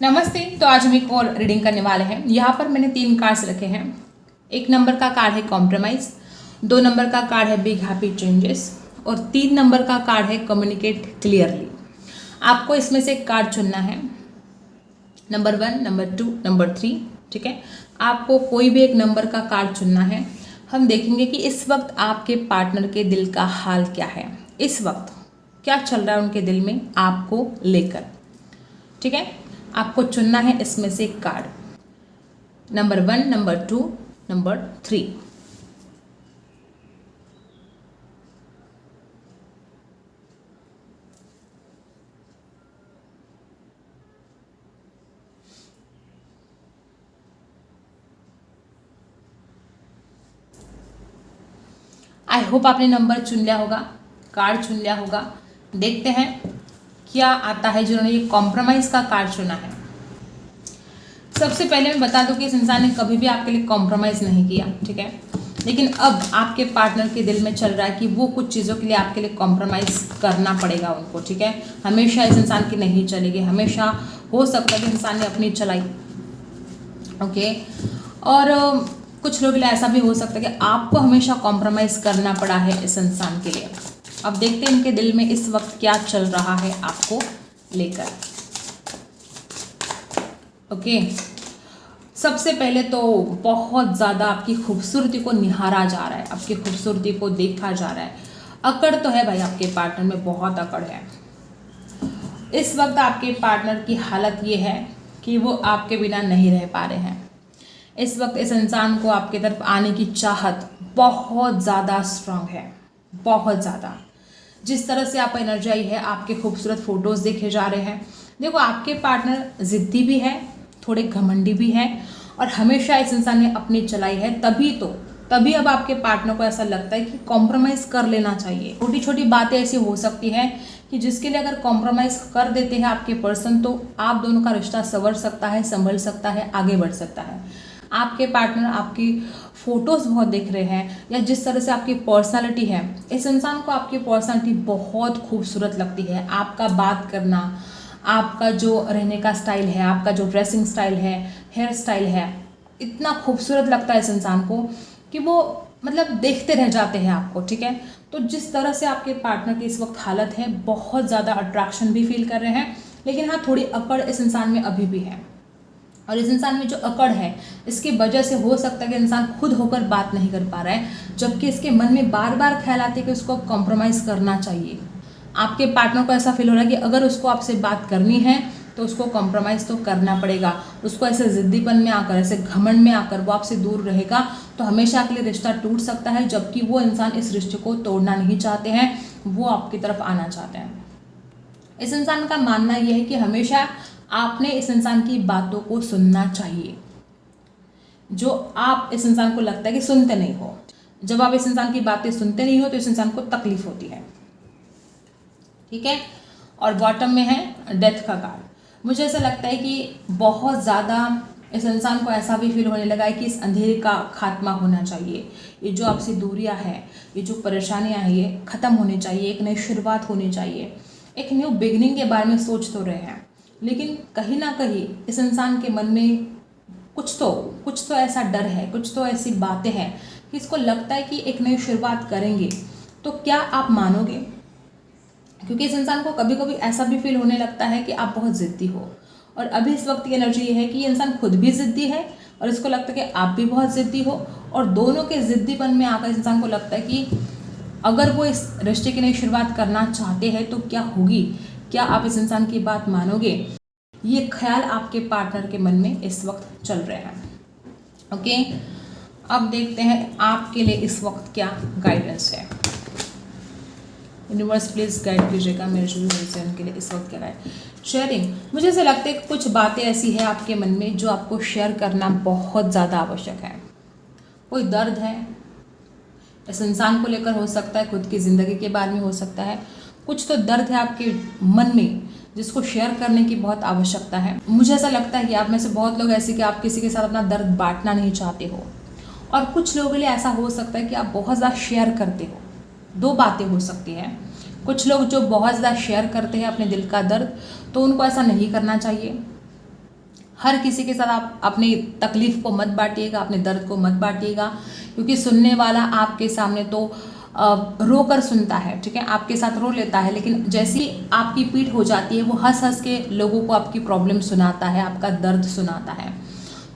नमस्ते। तो आज हम एक और रीडिंग करने वाले हैं। यहाँ पर मैंने 3 कार्ड्स रखे हैं। 1 नंबर का कार्ड है कॉम्प्रोमाइज, 2 नंबर का कार्ड है बिग हैप्पी चेंजेस और 3 नंबर का कार्ड है कम्युनिकेट क्लियरली। आपको इसमें से एक कार्ड चुनना है, नंबर 1, नंबर 2, नंबर 3। ठीक है, आपको कोई भी एक नंबर का कार्ड चुनना है। हम देखेंगे कि इस वक्त आपके पार्टनर के दिल का हाल क्या है, इस वक्त क्या चल रहा है उनके दिल में आपको लेकर। ठीक है, आपको चुनना है इसमें से एक card, number 1, number 2, number 3। I hope आपने नंबर चुन लिया होगा, कार्ड चुन लिया होगा। देखते हैं क्या आता है जिन्होंने ये कॉम्प्रोमाइज़ का कार्ड चुना है। सबसे पहले मैं बता दूं कि इस इंसान ने कभी भी आपके लिए कॉम्प्रोमाइज़ नहीं किया। ठीक है, लेकिन अब आपके पार्टनर के दिल में चल रहा है कि वो कुछ चीज़ों के लिए आपके लिए कॉम्प्रोमाइज़ करना पड़ेगा उनको। ठीक है, हमेशा इस इंसान की नहीं चलेगी, हमेशा हो सकता है कि इंसान ने अपनी चलाई। ओके, और कुछ लोगों के लिए ऐसा भी हो सकता है कि आपको हमेशा कॉम्प्रोमाइज़ करना पड़ा है इस इंसान के लिए। अब देखते हैं इनके दिल में इस वक्त क्या चल रहा है आपको लेकर। ओके, सबसे पहले तो बहुत ज़्यादा आपकी खूबसूरती को निहारा जा रहा है, आपकी खूबसूरती को देखा जा रहा है। अकड़ तो है भाई, आपके पार्टनर में बहुत अकड़ है। इस वक्त आपके पार्टनर की हालत ये है कि वो आपके बिना नहीं रह पा रहे हैं। इस वक्त इस इंसान को आपकी तरफ आने की चाहत बहुत ज़्यादा स्ट्रांग है, बहुत ज़्यादा। जिस तरह से आप एनर्जी आई है, आपके खूबसूरत फोटोज़ देखे जा रहे हैं। देखो, आपके पार्टनर ज़िद्दी भी है, थोड़े घमंडी भी है और हमेशा इस इंसान ने अपनी चलाई है। तभी अब आपके पार्टनर को ऐसा लगता है कि कॉम्प्रोमाइज़ कर लेना चाहिए। छोटी छोटी बातें ऐसी हो सकती हैं कि जिसके लिए अगर कॉम्प्रोमाइज़ कर देते हैं आपके पर्सन, तो आप दोनों का रिश्ता संवर सकता है, संभल सकता है, आगे बढ़ सकता है। आपके पार्टनर आपकी फ़ोटोज़ बहुत देख रहे हैं या जिस तरह से आपकी पर्सनालिटी है, इस इंसान को आपकी पर्सनालिटी बहुत खूबसूरत लगती है। आपका बात करना, आपका जो रहने का स्टाइल है, आपका जो ड्रेसिंग स्टाइल है, हेयर स्टाइल है, इतना खूबसूरत लगता है इस इंसान को कि वो मतलब देखते रह जाते हैं आपको। ठीक है, तो जिस तरह से आपके पार्टनर की इस वक्त हालत है, बहुत ज़्यादा अट्रैक्शन भी फील कर रहे हैं, लेकिन हाँ, थोड़ी अकड़ इस इंसान में अभी भी है। और इस इंसान में जो अकड़ है, इसकी वजह से हो सकता है कि इंसान खुद होकर बात नहीं कर पा रहा है, जबकि इसके मन में बार बार ख्याल आते हैं कि उसको कॉम्प्रोमाइज़ करना चाहिए। आपके पार्टनर को ऐसा फील हो रहा है कि अगर उसको आपसे बात करनी है तो उसको कॉम्प्रोमाइज़ तो करना पड़ेगा। उसको ऐसे ज़िद्दीपन में आकर, ऐसे घमंड में आकर वो आपसे दूर रहेगा तो हमेशा के लिए रिश्ता टूट सकता है, जबकि वो इंसान इस रिश्ते को तोड़ना नहीं चाहते हैं, वो आपकी तरफ आना चाहते हैं। इस इंसान का मानना यह है कि हमेशा आपने इस इंसान की बातों को सुनना चाहिए, जो आप इस इंसान को लगता है कि सुनते नहीं हो। जब आप इस इंसान की बातें सुनते नहीं हो तो इस इंसान को तकलीफ होती है। ठीक है, और बॉटम में है डेथ का कार्ड। मुझे ऐसा लगता है कि बहुत ज़्यादा इस इंसान को ऐसा भी फील होने लगा है कि इस अंधेरे का खात्मा होना चाहिए। ये जो आपसे दूरियां हैं, ये जो परेशानियां हैं, ये ख़त्म होनी चाहिए, एक नई शुरुआत होनी चाहिए। एक न्यू बिगनिंग के बारे में सोच तो रहे हैं, लेकिन कहीं ना कहीं इस इंसान के मन में कुछ तो ऐसा डर है, कुछ तो ऐसी बातें हैं कि इसको लगता है कि एक नई शुरुआत करेंगे तो क्या आप मानोगे। क्योंकि इस इंसान को कभी कभी ऐसा भी फील होने लगता है कि आप बहुत ज़िद्दी हो, और अभी इस वक्त की एनर्जी ये है कि ये इंसान खुद भी ज़िद्दी है और इसको लगता है कि आप भी बहुत ज़िद्दी हो, और दोनों के ज़िद्दीपन में आकर इस इंसान को लगता है कि अगर वो इस रिश्ते की नई शुरुआत करना चाहते हैं तो क्या होगी, क्या आप इस इंसान की बात मानोगे। ये ख्याल आपके पार्टनर के मन में इस वक्त चल रहे हैं। ओके, अब देखते हैं आपके लिए इस वक्त क्या गाइडेंस है। यूनिवर्स प्लीज़ गाइड कीजिएगा मेरे जो भी के लिए इस वक्त क्या है शेयरिंग। मुझे ऐसा लगता है कि कुछ बातें ऐसी है आपके मन में जो आपको शेयर करना बहुत ज़्यादा आवश्यक है। कोई दर्द है इस इंसान को लेकर, हो सकता है खुद की ज़िंदगी के बारे में हो सकता है, कुछ तो दर्द है आपके मन में जिसको शेयर करने की बहुत आवश्यकता है। मुझे ऐसा लगता है कि आप में से बहुत लोग ऐसे कि आप किसी के साथ अपना दर्द बांटना नहीं चाहते हो, और कुछ लोगों के लिए ऐसा हो सकता है कि आप बहुत ज़्यादा शेयर करते हो। 2 बातें हो सकती हैं। कुछ लोग जो बहुत ज़्यादा शेयर करते हैं अपने दिल का दर्द, तो उनको ऐसा नहीं करना चाहिए। हर किसी के साथ आप अपनी तकलीफ़ को मत बांटिएगा, अपने दर्द को मत बांटिएगा, क्योंकि सुनने वाला आपके सामने तो रो कर सुनता है, ठीक है, आपके साथ रो लेता है, लेकिन जैसे ही आपकी पीठ हो जाती है वो हंस हंस के लोगों को आपकी प्रॉब्लम सुनाता है, आपका दर्द सुनाता है।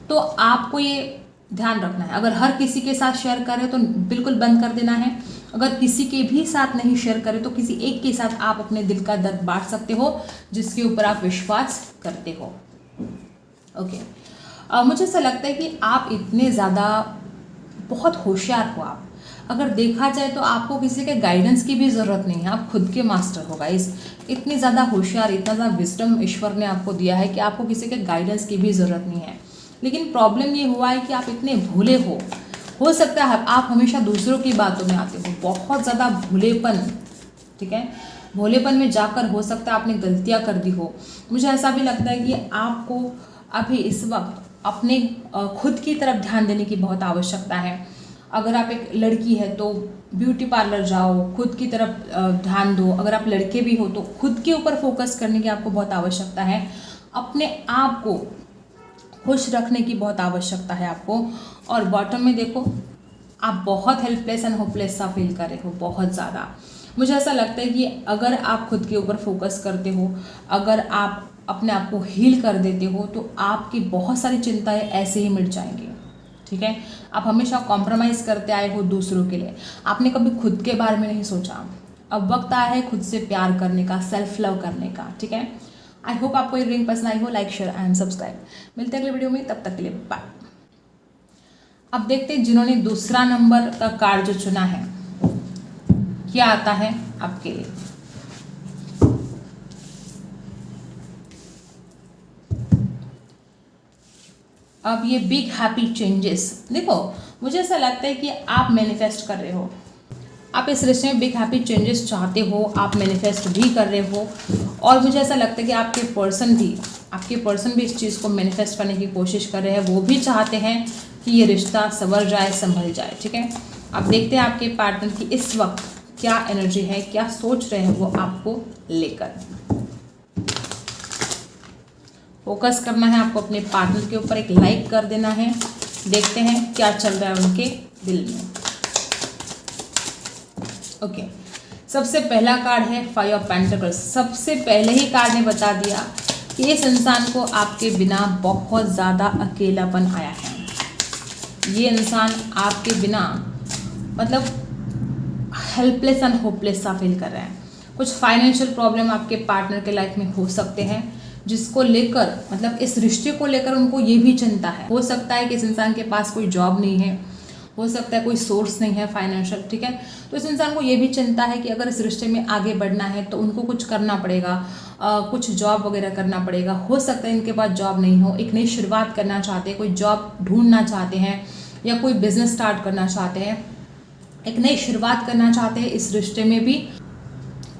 तो आपको ये ध्यान रखना है, अगर हर किसी के साथ शेयर करें तो बिल्कुल बंद कर देना है। अगर किसी के भी साथ नहीं शेयर करें तो किसी एक के साथ आप अपने दिल का दर्द बांट सकते हो, जिसके ऊपर आप विश्वास करते हो। ओके, मुझे ऐसा लगता है कि आप इतने ज़्यादा बहुत होशियार हो। आप अगर देखा जाए तो आपको किसी के गाइडेंस की भी ज़रूरत नहीं है, आप खुद के मास्टर हो गाइस। इतनी ज़्यादा होशियार, इतना ज़्यादा विजडम ईश्वर ने आपको दिया है कि आपको किसी के गाइडेंस की भी ज़रूरत नहीं है। लेकिन प्रॉब्लम ये हुआ है कि आप इतने भोले हो सकता है आप हमेशा दूसरों की बातों में आते हो, बहुत ज़्यादा भोलेपन, ठीक है, भोलेपन में जाकर हो सकता है आपने गलतियाँ कर दी हो। मुझे ऐसा भी लगता है कि आपको अभी इस वक्त अपने खुद की तरफ ध्यान देने की बहुत आवश्यकता है। अगर आप एक लड़की है तो ब्यूटी पार्लर जाओ, खुद की तरफ ध्यान दो। अगर आप लड़के भी हो तो खुद के ऊपर फोकस करने की आपको बहुत आवश्यकता है। अपने आप को खुश रखने की बहुत आवश्यकता है आपको। और बॉटम में देखो, आप बहुत हेल्पलेस एंड होपलेस सा फील कर रहे हो, बहुत ज़्यादा। मुझे ऐसा लगता है कि अगर आप खुद के ऊपर फोकस करते हो, अगर आप अपने आप को हील कर देते हो, तो आपकी बहुत सारी चिंताएं ऐसे ही मिट जाएंगी, ठीक है। आप हमेशा कॉम्प्रोमाइज़ करते आए हो दूसरों के लिए, आपने कभी खुद के बारे में नहीं सोचा। अब वक्त आया है खुद से प्यार करने का, सेल्फ लव करने का, ठीक है। आई होप आपको ये रीडिंग पसंद आई हो। Like, share and subscribe. मिलते हैं अगले वीडियो में, तब तक के लिए बाय। अब देखते हैं जिन्होंने दूसरा नंबर का कार्ड जो चुना है, क्या आता है आपके लिए। अब ये बिग हैप्पी चेंजेस, देखो मुझे ऐसा लगता है कि आप मैनिफेस्ट कर रहे हो, आप इस रिश्ते में बिग हैप्पी चेंजेस चाहते हो, आप मैनिफेस्ट भी कर रहे हो। और मुझे ऐसा लगता है कि आपके पर्सन भी इस चीज़ को मैनिफेस्ट करने की कोशिश कर रहे हैं। वो भी चाहते हैं कि ये रिश्ता संवर जाए, संभल जाए, ठीक है। अब देखते हैं आपके पार्टनर की इस वक्त क्या एनर्जी है, क्या सोच रहे हैं वो आपको लेकर। फोकस करना है आपको अपने पार्टनर के ऊपर, एक लाइक कर देना है। देखते हैं क्या चल रहा है उनके दिल में। ओके, सबसे पहला कार्ड है 5 ऑफ पेंटिकल्स। सबसे पहले ही कार्ड ने बता दिया कि इस इंसान को आपके बिना बहुत ज़्यादा अकेलापन आया है। ये इंसान आपके बिना मतलब हेल्पलेस एंड होपलेस सा फील कर रहा है। कुछ फाइनेंशियल प्रॉब्लम आपके पार्टनर के लाइफ में हो सकते हैं, जिसको लेकर मतलब इस रिश्ते को लेकर उनको ये भी चिंता है। हो सकता है कि इस इंसान के पास कोई जॉब नहीं है, हो सकता है कोई सोर्स नहीं है फाइनेंशियल, ठीक है। तो इस इंसान को ये भी चिंता है कि अगर इस रिश्ते में आगे बढ़ना है तो उनको कुछ करना पड़ेगा, कुछ जॉब वगैरह करना पड़ेगा। हो सकता है इनके पास जॉब नहीं हो, एक नई शुरुआत करना चाहते हैं, कोई जॉब ढूंढना चाहते हैं या कोई बिजनेस स्टार्ट करना चाहते हैं, एक नई शुरुआत करना चाहते हैं इस रिश्ते में भी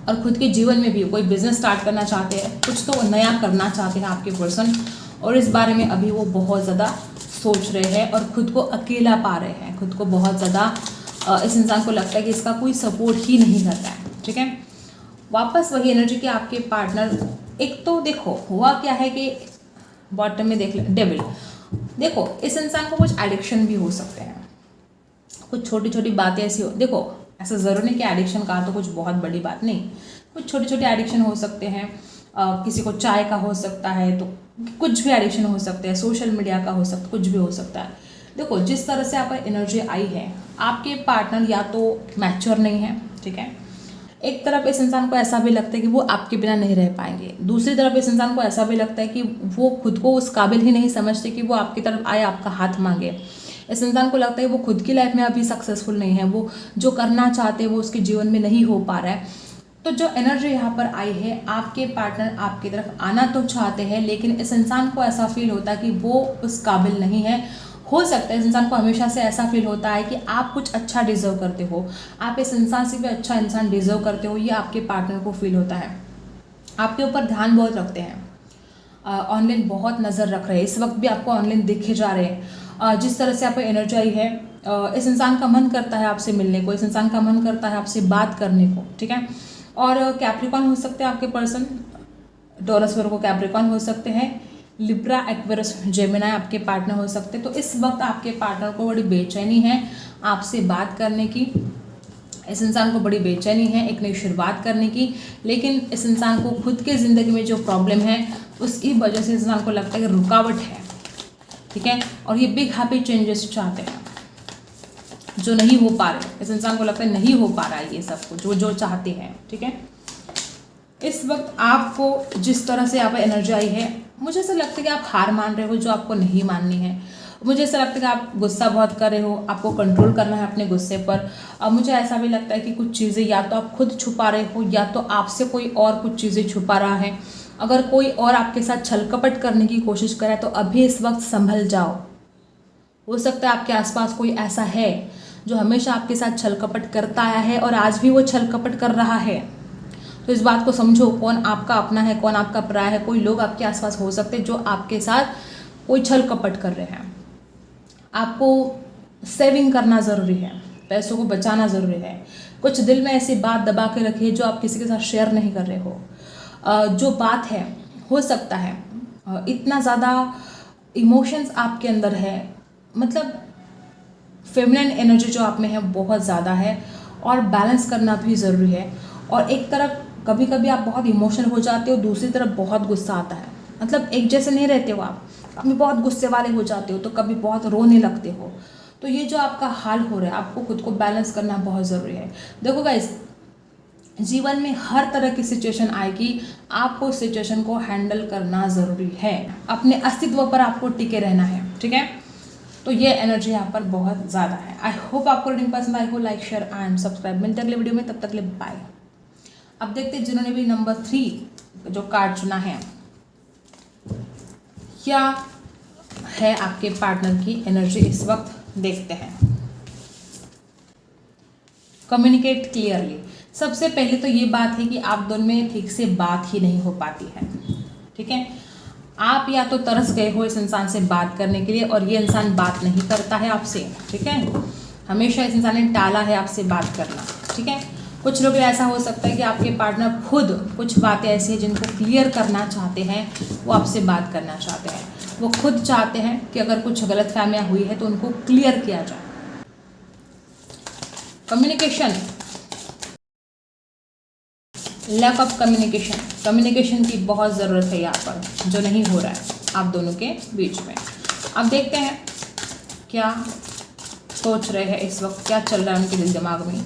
और खुद के जीवन में भी कोई बिजनेस स्टार्ट करना चाहते हैं, कुछ तो नया करना चाहते हैं आपके पर्सन। और इस बारे में अभी वो बहुत ज़्यादा सोच रहे हैं और खुद को अकेला पा रहे हैं, खुद को बहुत ज़्यादा इस इंसान को लगता है कि इसका कोई सपोर्ट ही नहीं करता है, ठीक है। वापस वही एनर्जी कि आपके पार्टनर, एक तो देखो हुआ क्या है कि बॉटम में देख ले डेविल, देखो इस इंसान को कुछ एडिक्शन भी हो सकते हैं, कुछ छोटी छोटी बातें ऐसी हो। देखो ऐसा ज़रूर नहीं कि एडिक्शन का तो कुछ बहुत बड़ी बात नहीं, कुछ छोटे छोटे एडिक्शन हो सकते हैं। किसी को चाय का हो सकता है, तो कुछ भी एडिक्शन हो सकते हैं, सोशल मीडिया का हो सकता है, कुछ भी हो सकता है। देखो जिस तरह से आप एनर्जी आई है, आपके पार्टनर या तो मैच्योर नहीं है, ठीक है। एक तरफ इस इंसान को ऐसा भी लगता है कि वो आपके बिना नहीं रह पाएंगे, दूसरी तरफ इस इंसान को ऐसा भी लगता है कि वो खुद को उस काबिल ही नहीं समझते कि वो आपकी तरफ आए, आपका हाथ मांगे। इस इंसान को लगता है वो खुद की लाइफ में अभी सक्सेसफुल नहीं है, वो जो करना चाहते हैं वो उसके जीवन में नहीं हो पा रहा है। तो जो एनर्जी यहाँ पर आई है, आपके पार्टनर आपकी तरफ आना तो चाहते हैं, लेकिन इस इंसान को ऐसा फील होता है कि वो उस काबिल नहीं है। हो सकता है इस इंसान को हमेशा से ऐसा फील होता है कि आप कुछ अच्छा डिजर्व करते हो, आप इस इंसान से भी अच्छा इंसान डिजर्व करते हो, ये आपके पार्टनर को फील होता है। आपके ऊपर ध्यान बहुत रखते हैं, ऑनलाइन बहुत नज़र रख रहे हैं, इस वक्त भी आपको ऑनलाइन दिखे जा रहे हैं। जिस तरह से आप एनर्जी आई है, इस इंसान का मन करता है आपसे मिलने को, इस इंसान का मन करता है आपसे बात करने को, ठीक है। और कैप्रिकॉन हो सकते हैं आपके पर्सन, टॉरस वर्गो कैप्रिकॉन हो सकते हैं, लिब्रा, एक्वेरियस, जेमिनी आपके पार्टनर हो सकते हैं। तो इस वक्त आपके पार्टनर को बड़ी बेचैनी है आपसे बात करने की। इस इंसान को बड़ी बेचैनी है एक नई शुरुआत करने की, लेकिन इस इंसान को खुद के ज़िंदगी में जो प्रॉब्लम है उसकी वजह से इस इंसान को लगता है कि रुकावट है, ठीक है। और ये बिग हैप्पी चेंजेस चाहते हैं जो नहीं हो पा रहे। इस इंसान को लगता है नहीं हो पा रहा है ये सब कुछ जो चाहते हैं, ठीक है। इस वक्त आपको जिस तरह से यहाँ पर एनर्जी आई है, मुझे ऐसा लगता है कि आप हार मान रहे हो जो आपको नहीं माननी है। मुझे ऐसा लगता है कि आप गुस्सा बहुत कर रहे हो, आपको कंट्रोल करना है अपने गुस्से पर। अब मुझे ऐसा भी लगता है कि कुछ चीज़ें या तो आप खुद छुपा रहे हो या तो आपसे कोई और कुछ चीज़ें छुपा रहा है। अगर कोई और आपके साथ छल कपट करने की कोशिश करे तो अभी इस वक्त संभल जाओ। हो सकता है आपके आसपास कोई ऐसा है जो हमेशा आपके साथ छल कपट करता आया है और आज भी वो छल कपट कर रहा है। तो इस बात को समझो, कौन आपका अपना है कौन आपका पराया है। कोई लोग आपके आसपास हो सकते हैं जो आपके साथ कोई छल कपट कर रहे हैं। आपको सेविंग करना ज़रूरी है, पैसों को बचाना ज़रूरी है। कुछ दिल में ऐसी बात दबा के रखिए जो आप किसी के साथ शेयर नहीं कर रहे हो। जो बात है, हो सकता है इतना ज़्यादा इमोशंस आपके अंदर है, मतलब फेमिनिन एनर्जी जो आप में है बहुत ज़्यादा है और बैलेंस करना भी ज़रूरी है। और एक तरफ कभी कभी आप बहुत इमोशनल हो जाते हो, दूसरी तरफ बहुत गुस्सा आता है, मतलब एक जैसे नहीं रहते हो आप। कभी बहुत गुस्से वाले हो जाते हो तो कभी बहुत रोने लगते हो। तो ये जो आपका हाल हो रहा है, आपको खुद को बैलेंस करना बहुत ज़रूरी है। देखो गाइस, जीवन में हर तरह की सिचुएशन आएगी, आपको सिचुएशन को हैंडल करना ज़रूरी है। अपने अस्तित्व पर आपको टिके रहना है, ठीक है। तो ये एनर्जी यहाँ पर बहुत ज़्यादा है। आई होप आपको रीडिंग पसंद आई हो। Like, share and subscribe. मिलते अगले वीडियो में, तब तक के लिए बाय। अब देखते हैं जिन्होंने भी नंबर 3 जो कार्ड चुना है, क्या है आपके पार्टनर की एनर्जी इस वक्त, देखते हैं। Communicate clearly. सबसे पहले तो ये बात है कि आप दोनों में ठीक से बात ही नहीं हो पाती है, ठीक है। आप या तो तरस गए हो इस इंसान से बात करने के लिए और ये इंसान बात नहीं करता है आपसे, ठीक है। हमेशा इस इंसान ने टाला है आपसे बात करना, ठीक है। कुछ लोग ऐसा हो सकता है कि आपके पार्टनर खुद कुछ बातें ऐसी हैं जिनको क्लियर करना चाहते हैं, वो आपसे बात करना चाहते हैं। वो खुद चाहते हैं कि अगर कुछ गलतफहमियां हुई है तो उनको क्लियर किया जाए। Communication, lack of communication, communication की बहुत ज़रूरत है यहाँ पर, जो नहीं हो रहा है आप दोनों के बीच में। अब देखते हैं क्या सोच रहे हैं इस वक्त, क्या चल रहा है उनके दिल दिमाग में।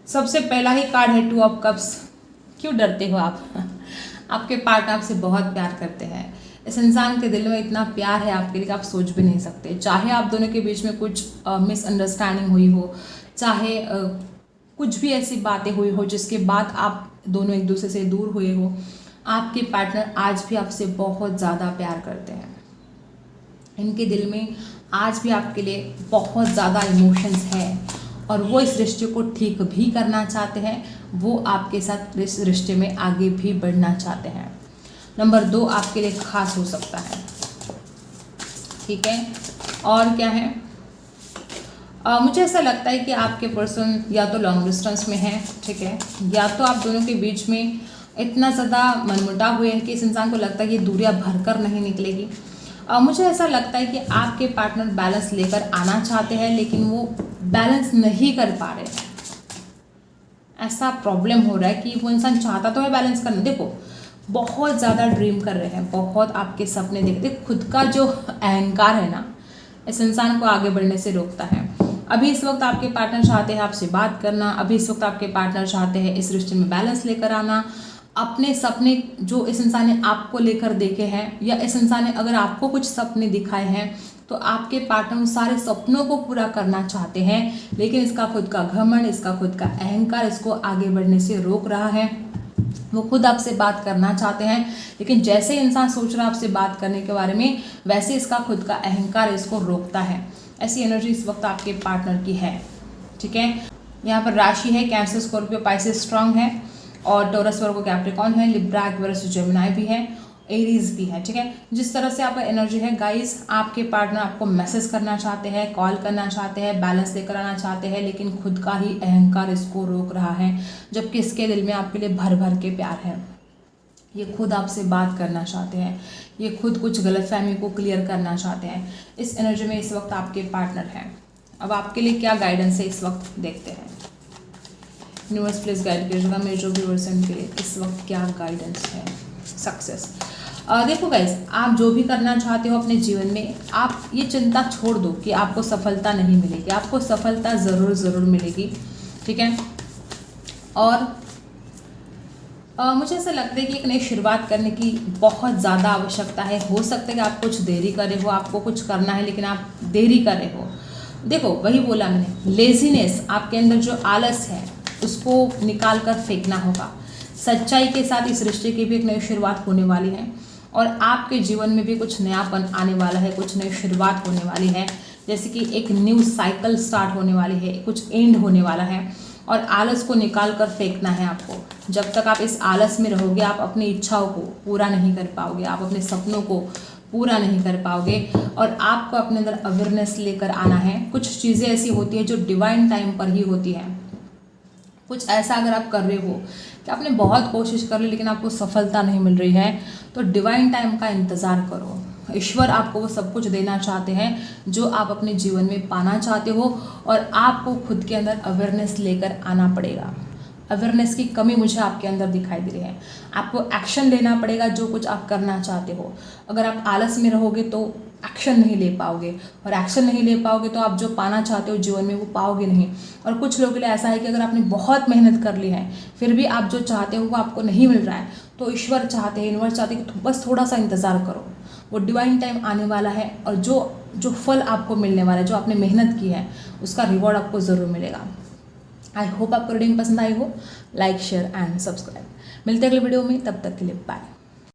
सबसे पहला ही कार्ड है 2 ऑफ कप्स। क्यों डरते हो आप? आपके पार्टनर आपसे बहुत प्यार करते हैं। इस इंसान के दिल में इतना प्यार है आपके लिए कि आप सोच भी नहीं सकते। चाहे आप दोनों के बीच में कुछ मिसअंडरस्टैंडिंग हुई हो, चाहे कुछ भी ऐसी बातें हुई हो जिसके बाद आप दोनों एक दूसरे से दूर हुए हो, आपके पार्टनर आज भी आपसे बहुत ज़्यादा प्यार करते हैं। इनके दिल में आज भी आपके लिए बहुत ज़्यादा इमोशंस है और वो इस रिश्ते को ठीक भी करना चाहते हैं। वो आपके साथ इस रिश्ते में आगे भी बढ़ना चाहते हैं। नंबर 2 आपके लिए खास हो सकता है, ठीक है। और क्या है, मुझे ऐसा लगता है कि आपके पर्सन या तो लॉन्ग डिस्टेंस में है, ठीक है, या तो आप दोनों के बीच में इतना ज़्यादा मनमुटाव हुए हैं कि इस इंसान को लगता है कि दूरियां भरकर नहीं निकलेगी। मुझे ऐसा लगता है कि आपके पार्टनर बैलेंस लेकर आना चाहते हैं लेकिन वो बैलेंस नहीं कर पा रहे हैं। ऐसा प्रॉब्लम हो रहा है कि वो इंसान चाहता तो है बैलेंस करना, देखो बहुत ज़्यादा ड्रीम कर रहे हैं, बहुत आपके सपने देखते, खुद का जो अहंकार है ना इस इंसान को आगे बढ़ने से रोकता है। अभी इस वक्त आपके पार्टनर चाहते हैं आपसे बात करना, अभी इस वक्त आपके पार्टनर चाहते हैं इस रिश्ते में बैलेंस लेकर आना। अपने सपने जो इस इंसान ने आपको लेकर देखे हैं या इस इंसान ने अगर आपको कुछ सपने दिखाए हैं तो आपके पार्टनर उन सारे सपनों को पूरा करना चाहते हैं, लेकिन इसका खुद का घमंड, इसका खुद का अहंकार इसको आगे बढ़ने से रोक रहा है। वो खुद आपसे बात करना चाहते हैं लेकिन जैसे इंसान सोच रहा है आपसे बात करने के बारे में, वैसे इसका खुद का अहंकार इसको रोकता है। ऐसी एनर्जी इस वक्त आपके पार्टनर की है, ठीक है। यहाँ पर राशि है कैंसर, स्कॉर्पियो, पाइसेस स्ट्रांग है और टॉरस, वर्गो, कैप्रिकॉर्न है, लिब्रा, एक्वेरियस, जेमिनी भी है, एरीज भी है, ठीक है। जिस तरह से आपका एनर्जी है गाइस, आपके पार्टनर आपको मैसेज करना चाहते हैं, कॉल करना चाहते हैं, बैलेंस लेकर आना चाहते हैं, लेकिन खुद का ही अहंकार इसको रोक रहा है, जबकि इसके दिल में आपके लिए भर भर के प्यार है। ये खुद आपसे बात करना चाहते हैं, ये खुद कुछ गलतफहमी को क्लियर करना चाहते हैं। इस एनर्जी में इस वक्त आपके पार्टनर हैं। अब आपके लिए क्या गाइडेंस है इस वक्त देखते हैं। यूनिवर्स प्लीज गाइड कीजिएगा मेरे जो व्यूअर्स हैं उनके लिए इस वक्त क्या गाइडेंस है। सक्सेस। देखो गाइस, आप जो भी करना चाहते हो अपने जीवन में, आप ये चिंता छोड़ दो कि आपको सफलता नहीं मिलेगी। आपको सफलता ज़रूर मिलेगी, ठीक है। और मुझे ऐसा लगता है कि एक नई शुरुआत करने की बहुत ज़्यादा आवश्यकता है। हो सकता है कि आप कुछ देरी करे हो, आपको कुछ करना है लेकिन आप देरी करे हो। देखो वही बोला मैंने, लेजीनेस, आपके अंदर जो आलस है उसको निकाल कर फेंकना होगा। सच्चाई के साथ इस रिश्ते की भी एक नई शुरुआत होने वाली है और आपके जीवन में भी कुछ नयापन आने वाला है, कुछ नई शुरुआत होने वाली है। जैसे कि एक न्यू साइकिल स्टार्ट होने वाली है, कुछ एंड होने वाला है और आलस को निकाल कर फेंकना है आपको। जब तक आप इस आलस में रहोगे आप अपनी इच्छाओं को पूरा नहीं कर पाओगे, आप अपने सपनों को पूरा नहीं कर पाओगे और आपको अपने अंदर अवेयरनेस लेकर आना है। कुछ चीज़ें ऐसी होती है जो डिवाइन टाइम पर ही होती है। कुछ ऐसा अगर आप कर रहे हो कि आपने बहुत कोशिश कर ली लेकिन आपको सफलता नहीं मिल रही है, तो डिवाइन टाइम का इंतज़ार करो। ईश्वर आपको वो सब कुछ देना चाहते हैं जो आप अपने जीवन में पाना चाहते हो और आपको खुद के अंदर अवेयरनेस लेकर आना पड़ेगा। अवेयरनेस की कमी मुझे आपके अंदर दिखाई दे रही है। आपको एक्शन लेना पड़ेगा जो कुछ आप करना चाहते हो। अगर आप आलस में रहोगे तो एक्शन नहीं ले पाओगे और एक्शन नहीं ले पाओगे तो आप जो पाना चाहते हो जीवन में वो पाओगे नहीं। और कुछ लोगों के लिए ऐसा है कि अगर आपने बहुत मेहनत कर ली है फिर भी आप जो चाहते हो वो आपको नहीं मिल रहा है, तो ईश्वर चाहते हैं, यूनिवर्स चाहते हैं कि बस थोड़ा सा इंतज़ार करो। वो डिवाइन टाइम आने वाला है और जो फल आपको मिलने वाला है, जो आपने मेहनत की है उसका रिवॉर्ड आपको ज़रूर मिलेगा। आई होप आपको रीडिंग पसंद आई हो। Like share and subscribe. मिलते हैं अगले वीडियो में, तब तक के लिए बाय।